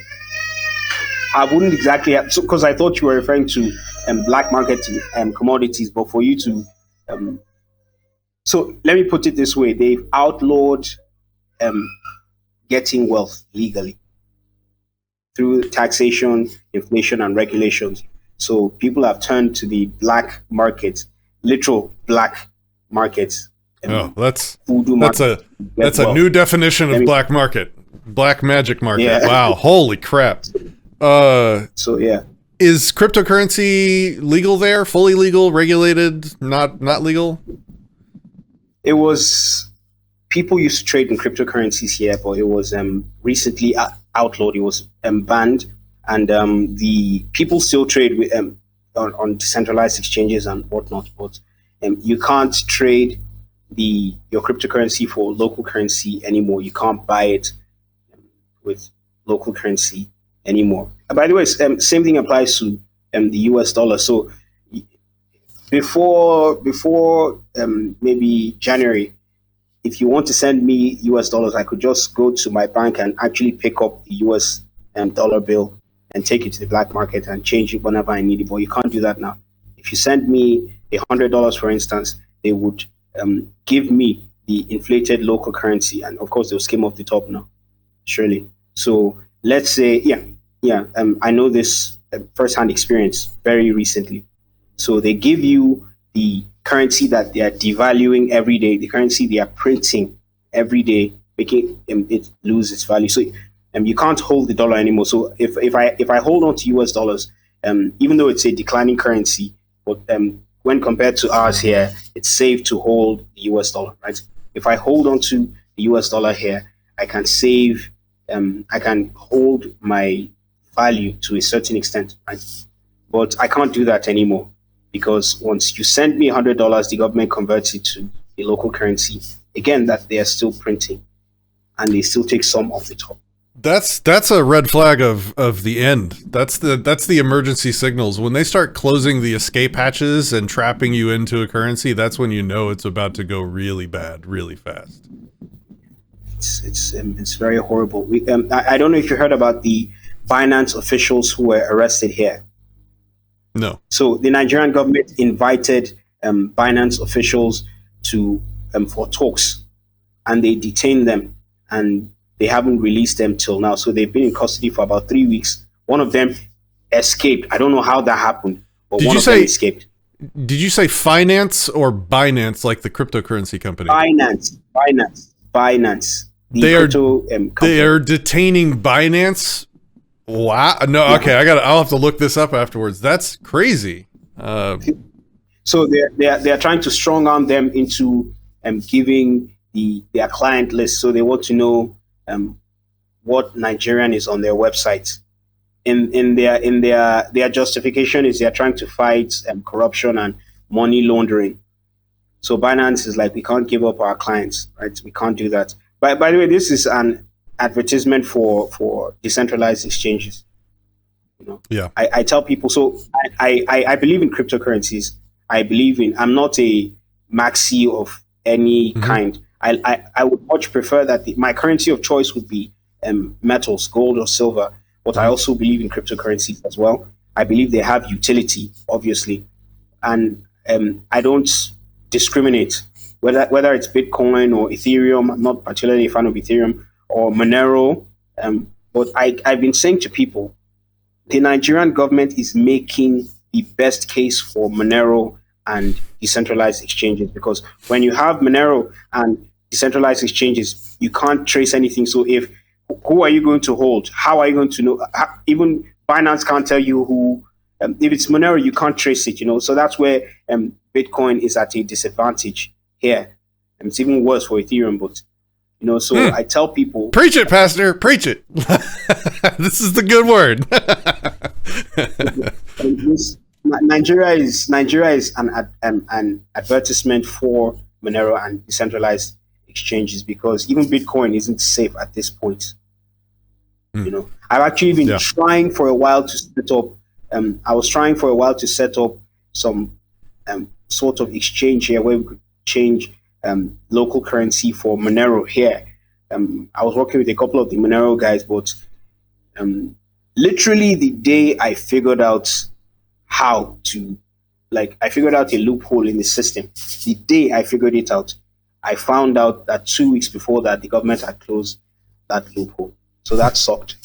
wouldn't exactly have, because I thought you were referring to black market and commodities, but for you to... so let me put it this way. They've outlawed getting wealth legally through taxation, inflation, and regulations. So people have turned to the black market, literal black markets. That's a new definition of black market. Black magic market. Yeah. Wow, holy crap. So yeah. Is cryptocurrency legal there? Fully legal, regulated, not legal? It was, people used to trade in cryptocurrencies here, but it was recently outlawed. It was banned, and the people still trade with on decentralized exchanges and whatnot. But you can't trade your cryptocurrency for local currency anymore. You can't buy it with local currency anymore. By the way, same thing applies to the US dollar. So before maybe January, if you want to send me US dollars, I could just go to my bank and actually pick up the US dollar bill and take it to the black market and change it whenever I need it. But you can't do that now. If you send me $100, for instance, they would give me the inflated local currency, and of course they'll skim off the top now, surely. So let's say, I know this first-hand experience very recently. So they give you the currency that they are devaluing every day, the currency they are printing every day, making it lose its value. So you can't hold the dollar anymore. So if I hold on to US dollars, even though it's a declining currency, but when compared to ours here, it's safe to hold the US dollar, right? If I hold on to the US dollar here, I can save, I can hold my value to a certain extent, right? But I can't do that anymore, because once you send me $100, the government converts it to the local currency, again, that they are still printing, and they still take some off the top. That's a red flag of the end. That's the emergency signals. When they start closing the escape hatches and trapping you into a currency, that's when you know it's about to go really bad, really fast. It's very horrible. I don't know if you heard about the Binance officials who were arrested here. No. So the Nigerian government invited Binance officials to for talks, and they detained them, and they haven't released them till now. So they've been in custody for about 3 weeks. One of them escaped. I don't know how that happened, but one of them escaped. Did you say finance or Binance, like the cryptocurrency company? Binance. They are detaining Binance Wow. No, okay. I'll have to look this up afterwards. That's crazy. So they're trying to strong arm them into giving their client list. So they want to know what Nigerian is on their website. In their justification is they're trying to fight corruption and money laundering. So Binance is like, we can't give up our clients, right? We can't do that. By the way, this is an advertisement for decentralized exchanges. You know, yeah. I tell people. So I believe in cryptocurrencies. I'm not a maxi of any kind. I would much prefer that my currency of choice would be metals, gold or silver. But I also believe in cryptocurrencies as well. I believe they have utility, obviously, and I don't discriminate whether it's Bitcoin or Ethereum. I'm not particularly a fan of Ethereum or Monero. But I've been saying to people, the Nigerian government is making the best case for Monero and decentralized exchanges, because when you have Monero and decentralized exchanges, you can't trace anything. So who are you going to hold? How are you going to know? Even Binance can't tell you who. If it's Monero, you can't trace it. So that's where Bitcoin is at a disadvantage here. And it's even worse for Ethereum. But so I tell people, preach it, Pastor, preach it. This is the good word. Nigeria is an advertisement for Monero and decentralized exchanges, because even Bitcoin isn't safe at this point. I've actually been trying for a while to set up. I was trying for a while to set up some sort of exchange here where we could change local currency for Monero here. I was working with a couple of the Monero guys, but literally the day I figured out how to, I figured out a loophole in the system. The day I figured it out, I found out that 2 weeks before that, the government had closed that loophole. So that sucked.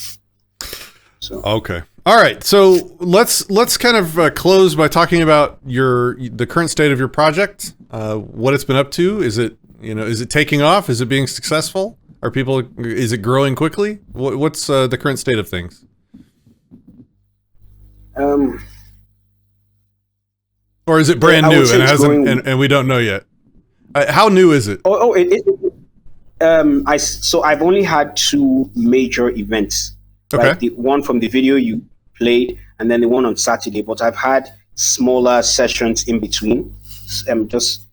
So okay. All right. So let's kind of close by talking about the current state of your project, what it's been up to. Is it taking off? Is it being successful? Is it growing quickly? What's the current state of things? Or is it brand new and it hasn't, and we don't know yet? How new is it? So I've only had 2 major events. Okay. Right? The one from the video you played, and then the one on Saturday. But I've had smaller sessions in between. Just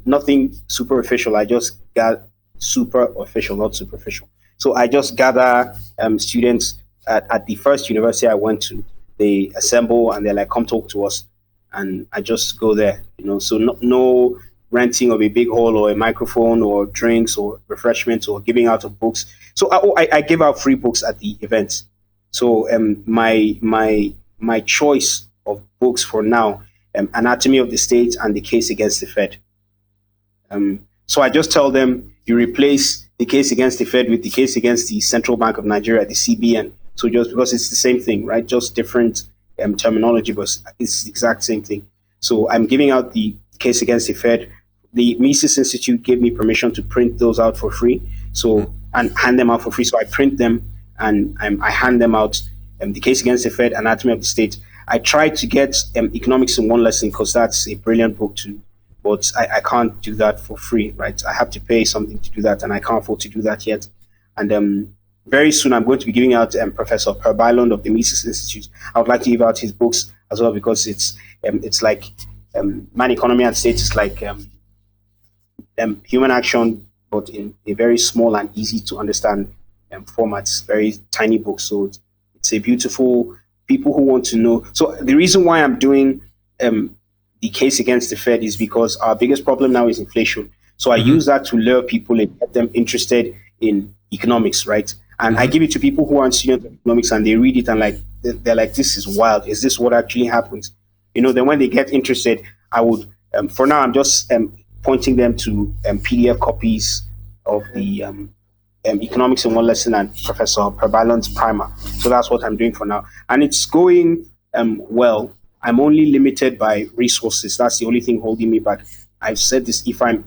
nothing super official. I just got super official, not superficial. So I just gather students at the first university I went to. They assemble and they're like, "Come talk to us," and I just go there. So no renting of a big hall or a microphone or drinks or refreshments or giving out of books. So I give out free books at the event. So my choice of books for now, Anatomy of the State and The Case Against the Fed. So I just tell them, you replace The Case Against the Fed with The Case Against the Central Bank of Nigeria, the CBN. So just because it's the same thing, right? Just different terminology, but it's the exact same thing. So I'm giving out The Case Against the Fed. The Mises Institute gave me permission to print those out for free, and hand them out for free. So I print them and I hand them out. The Case Against the Fed, Anatomy of the State. I tried to get Economics in One Lesson, because that's a brilliant book too, but I can't do that for free, right? I have to pay something to do that, and I can't afford to do that yet. And very soon I'm going to be giving out Professor Per Byland of the Mises Institute. I would like to give out his books as well, because it's like Man, Economy and State is like human action, but in a very small and easy to understand format. It's very tiny book, so it's a beautiful. People who want to know. So the reason why I'm doing The Case Against the Fed is because our biggest problem now is inflation. So I use that to lure people and get them interested in economics, right? And I give it to people who aren't students of economics, and they read it and they're like, this is wild. Is this what actually happens? Then when they get interested, I would, for now, I'm just pointing them to PDF copies of the Economics in One Lesson and Professor Per Byland's primer. So that's what I'm doing for now. And it's going well. I'm only limited by resources. That's the only thing holding me back. I've said this, if I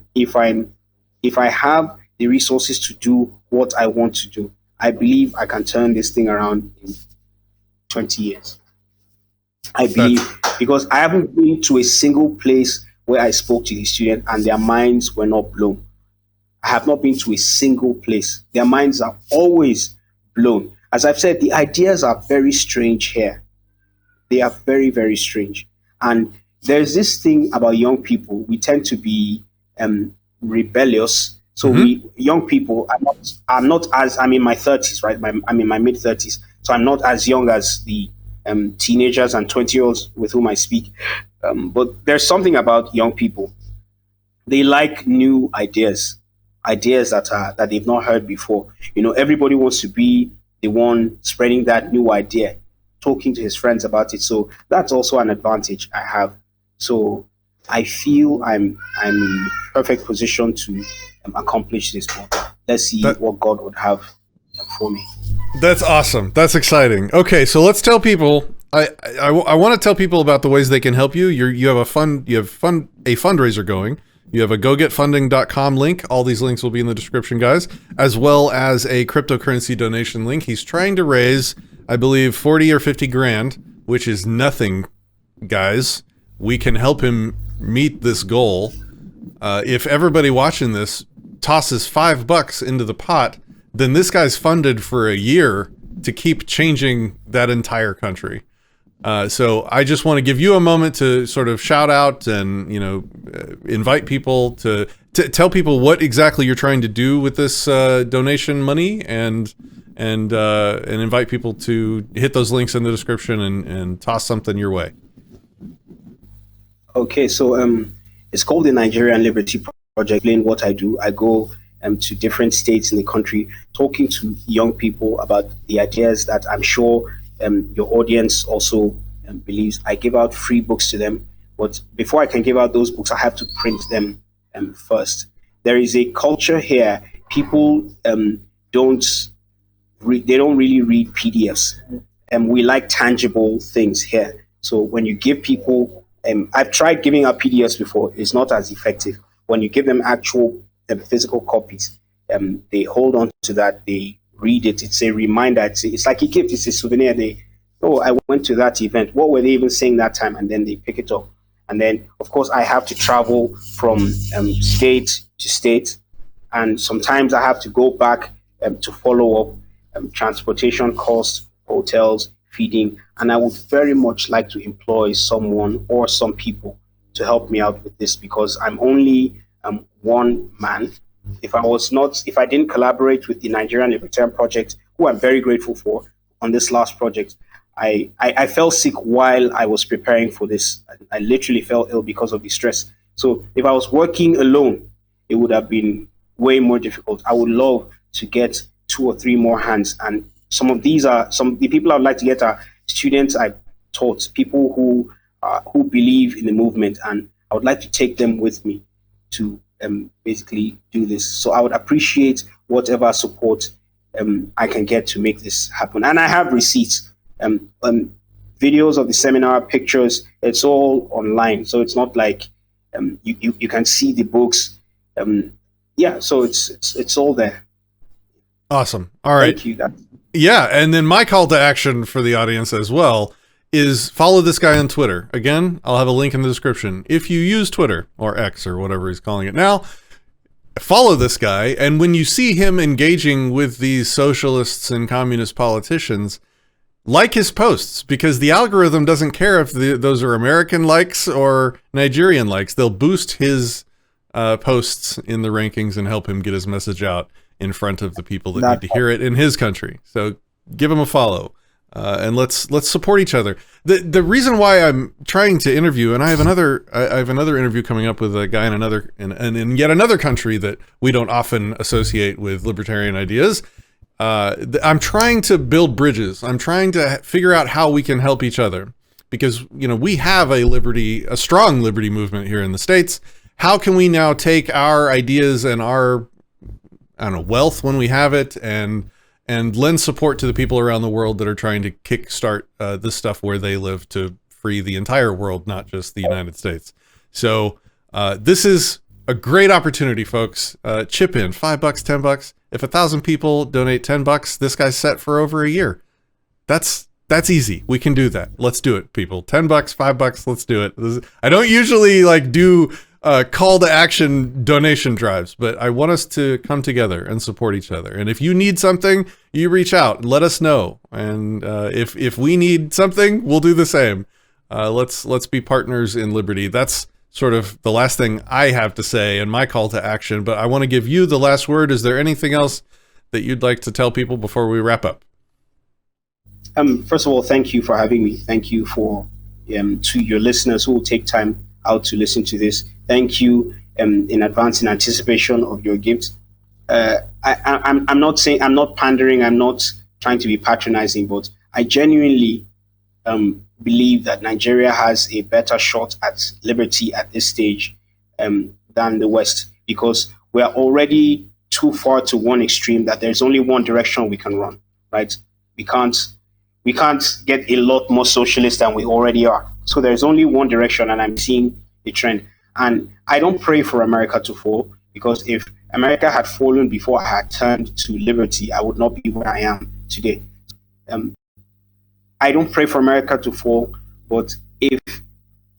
have the resources to do what I want to do, I believe I can turn this thing around in 20 years. I believe, because I haven't been to a single place where I spoke to the students and their minds were not blown. I have not been to a single place. Their minds are always blown. As I've said, the ideas are very strange here. They are very, very strange. And there's this thing about young people. We tend to be rebellious. So we young people, I'm not as, I'm in my 30s, right? I'm in my mid 30s. So I'm not as young as the teenagers and 20-year-olds with whom I speak. But there's something about young people. They like new ideas that they've not heard before. You know, everybody wants to be the one spreading that new idea, talking to his friends about it. So that's also an advantage I have. So I feel I'm in the perfect position to accomplish this. Let's see what God would have for me. That's awesome. That's exciting. Okay, so let's tell people. I want to tell people about the ways they can help you. You have a fundraiser going. You have a gogetfunding.com link. All these links will be in the description, guys, as well as a cryptocurrency donation link. He's trying to raise, I believe, 40 or 50 grand, which is nothing, guys. We can help him meet this goal. If everybody watching this tosses $5 into the pot, then this guy's funded for a year to keep changing that entire country. So I just want to give you a moment to sort of shout out and, you know, invite people to tell people what exactly you're trying to do with this donation money, and invite people to hit those links in the description and toss something your way. Okay, so it's called the Nigerian Liberty Project. Explain what I do. I go to different states in the country, talking to young people about the ideas that I'm sure your audience also believes. I give out free books to them, but before I can give out those books, I have to print them first. There is a culture here. People don't really read PDFs, and we like tangible things here. So when you give people, I've tried giving out PDFs before. It's not as effective. When you give them actual physical copies, they hold on to that. They read it. It's a reminder. It's like a gift. It's a souvenir. I went to that event. What were they even saying that time? And then they pick it up. And then, of course, I have to travel from state to state. And sometimes I have to go back to follow up transportation costs, hotels, feeding. And I would very much like to employ someone or some people to help me out with this, because I'm only one man. If I didn't collaborate with the Nigerian Liberty Project, who I'm very grateful for on this last project, I fell sick while I was preparing for this. I literally fell ill because of the stress. So if I was working alone, it would have been way more difficult. I would love to get 2 or 3 more hands. And some of the people I would like to get are students I taught, people who believe in the movement, and I would like to take them with me to basically do this. So I would appreciate whatever support I can get to make this happen. And I have receipts, videos of the seminar, pictures. It's all online, so it's not like you can see the books. So it's all there. Awesome. All right. Thank you. Yeah, and then my call to action for the audience as well is follow this guy on Twitter. Again, I'll have a link in the description. If you use Twitter or X or whatever he's calling it now, follow this guy. And when you see him engaging with these socialists and communist politicians, like his posts, because the algorithm doesn't care if those are American likes or Nigerian likes. They'll boost his posts in the rankings and help him get his message out in front of the people that need to hear it in his country. So give him a follow. And let's support each other. The reason why I'm trying to interview, and I have another interview coming up with a guy in yet another country that we don't often associate with libertarian ideas. I'm trying to build bridges. I'm trying to figure out how we can help each other, because we have a strong liberty movement here in the States. How can we now take our ideas and our wealth when we have it, and lend support to the people around the world that are trying to kickstart this stuff where they live, to free the entire world, not just the United States. So this is a great opportunity, folks. Chip in $5, $10. If 1,000 people donate $10, this guy's set for over a year. That's That's easy. We can do that. Let's do it, people. $10, $5, let's do it. I don't usually like do call to action donation drives, but I want us to come together and support each other. And if you need something, you reach out and let us know. And if we need something, we'll do the same. Let's be partners in liberty. That's sort of the last thing I have to say in my call to action, but I want to give you the last word. Is there anything else that you'd like to tell people before we wrap up? First of all, thank you for having me. Thank you for to your listeners who will take time out to listen to this. Thank you in advance in anticipation of your gift. I'm not saying, I'm not pandering, I'm not trying to be patronizing, but I genuinely believe that Nigeria has a better shot at liberty at this stage than the West, because we are already too far to one extreme that there's only one direction we can run, right? We can't get a lot more socialist than we already are. So there's only one direction, and I'm seeing a trend. And I don't pray for America to fall, because if America had fallen before I had turned to liberty, I would not be where I am today. I don't pray for America to fall, but if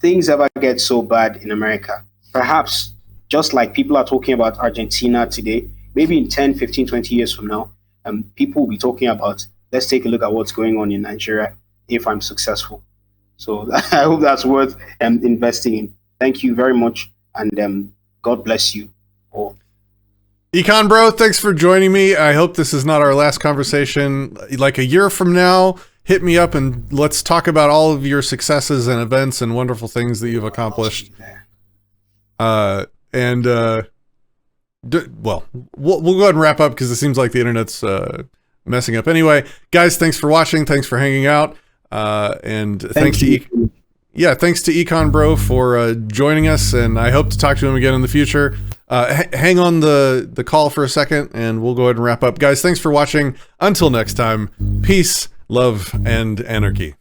things ever get so bad in America, perhaps just like people are talking about Argentina today, maybe in 10, 15, 20 years from now, people will be talking about, let's take a look at what's going on in Nigeria if I'm successful. So I hope that's worth investing in. Thank you very much, and God bless you all. Econ Bro, thanks for joining me. I hope this is not our last conversation. Like a year from now, hit me up and let's talk about all of your successes and events and wonderful things that you've accomplished. Well, we'll go ahead and wrap up because it seems like the internet's messing up. Anyway, guys, thanks for watching. Thanks for hanging out. And thanks to Econ Bro for joining us. And I hope to talk to him again in the future. Hang on the call for a second and we'll go ahead and wrap up. Guys, thanks for watching. Until next time, peace, love, and anarchy.